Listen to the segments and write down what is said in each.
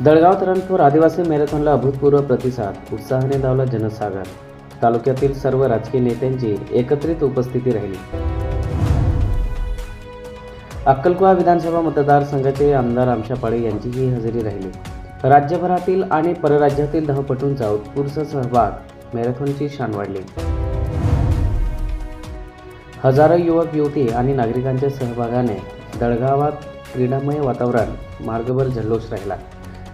दळगाव रणथोर आदिवासी मॅरेथॉनला अभूतपूर्व प्रतिसाद, उत्साहाने धावला जनसागर. तालुक्यातील सर्व राजकीय नेत्यांची एकत्रित उपस्थिती राहिली. अक्कलकुवा विधानसभा मतदारसंघाचे आमदार आमशा पाळे यांचीही हजेरी राहिली. राज्यभरातील आणि परराज्यातील धावपटूंचा उत्स्फूर्त सहभाग, मॅरेथॉनची शान वाढली. हजारो युवक युवती आणि नागरिकांच्या सहभागाने दळगावात क्रीडामय वातावरण, मार्गभर जल्लोष राहिला.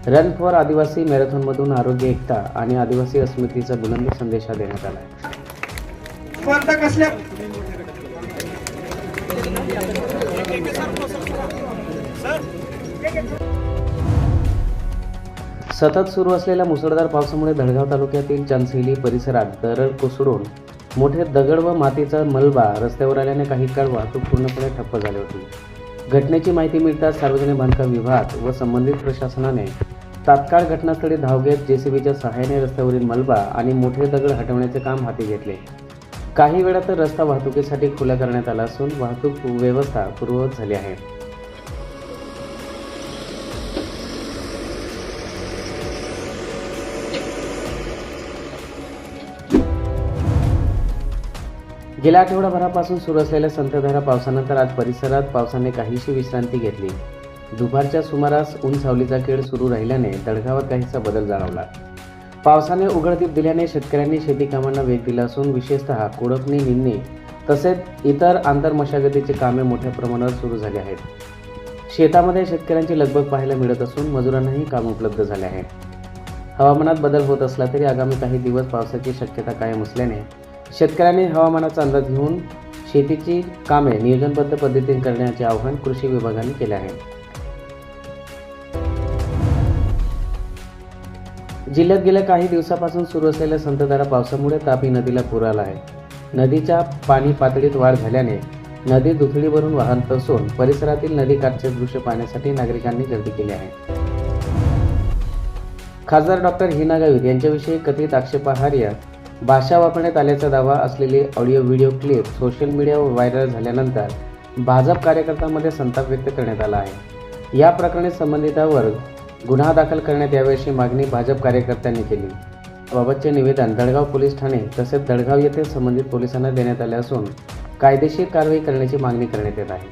रन फॉर आदिवासी मॅरेथॉनमधून आरोग्य, एकता आणि आदिवासी अस्मितेचा बुलंद संदेश देण्यात आला. सतत सुरू असलेल्या मुसळधार पावसामुळे दळगाव तालुक्यातील चांचहिली परिसरात दरड कोसळून मोठे दगड व मातीचा मलबा रस्त्यावर आल्याने काही काळ वाहतूक पूर्णपणे ठप्प झाली होती. घटनेची माहिती मिळताच सार्वजनिक बांधकाम विभाग व संबंधित प्रशासनाने तात्काळ घटनास्थळी धाव घेत जेसीबीच्या सहाय्याने रस्त्यावरील मलबा आणि मोठे दगड हटवण्याचे काम हाती घेतले. काही वेळात रस्ता वाहतुकीसाठी खुला करण्यात आला असून वाहतूक व्यवस्था पूर्ववत झाली आहे. गेल्या आठवडाभरापासून सुरू असलेल्या संततधार पावसानंतर आज परिसरात पावसाने काहीशी विश्रांती घेतली. दुपारच्या सुमारास ऊन सावलीचा खेळ सुरू राहिल्याने दळगावात काहीसा बदल जाणवला. पावसाने उघडदीप दिल्याने शेतकऱ्यांनी शेती कामांना वेग दिला असून विशेषतः कोळपणी, निंदणी तसेच इतर आंतरमशागतीची कामे मोठ्या प्रमाणावर सुरू झाली आहेत. शेतामध्ये शेतकऱ्यांची लगबग पाहायला मिळत असून मजुरांनाही काम उपलब्ध झाले आहे. हवामानात बदल होत असला तरी आगामी काही दिवस पावसाची शक्यता कायम असल्याने शेतकऱ्यांनी हवामानाचा अंदाज घेऊन शेतीची कामे नियोजनबद्ध पद्धतीने करण्याचे आवाहन कृषी विभागाने केले आहे. जिल्ह्यात गेल्या काही दिवसापासून सुरू असलेल्या संततधार पावसामुळे तापी नदीला पूर आला आहे. नदीच्या पाणी पातळीत वाढ झाल्याने नदी दुथडीवरून वाहत असून परिसरातील नदीकाठचे दृश्य पाहण्यासाठी नागरिकांनी गर्दी केली आहे. खासदार डॉक्टर हिना गावित यांच्याविषयी कथित आक्षेपार्ह भाषा वापरण्यात आल्याचा दावा असलेली ऑडिओ व्हिडिओ क्लिप सोशल मीडियावर व्हायरल झाल्यानंतर भाजप कार्यकर्त्यांमध्ये संताप व्यक्त करण्यात आला आहे. या प्रकरणी संबंधितांवर गुन्हा दाखल करण्यात यावी अशी मागणी भाजप कार्यकर्त्यांनी केली. याबाबतचे निवेदन दळगाव पोलीस ठाणे तसेच दळगाव येथे संबंधित पोलिसांना देण्यात आले असून कायदेशीर कारवाई करण्याची मागणी करण्यात येत आहे.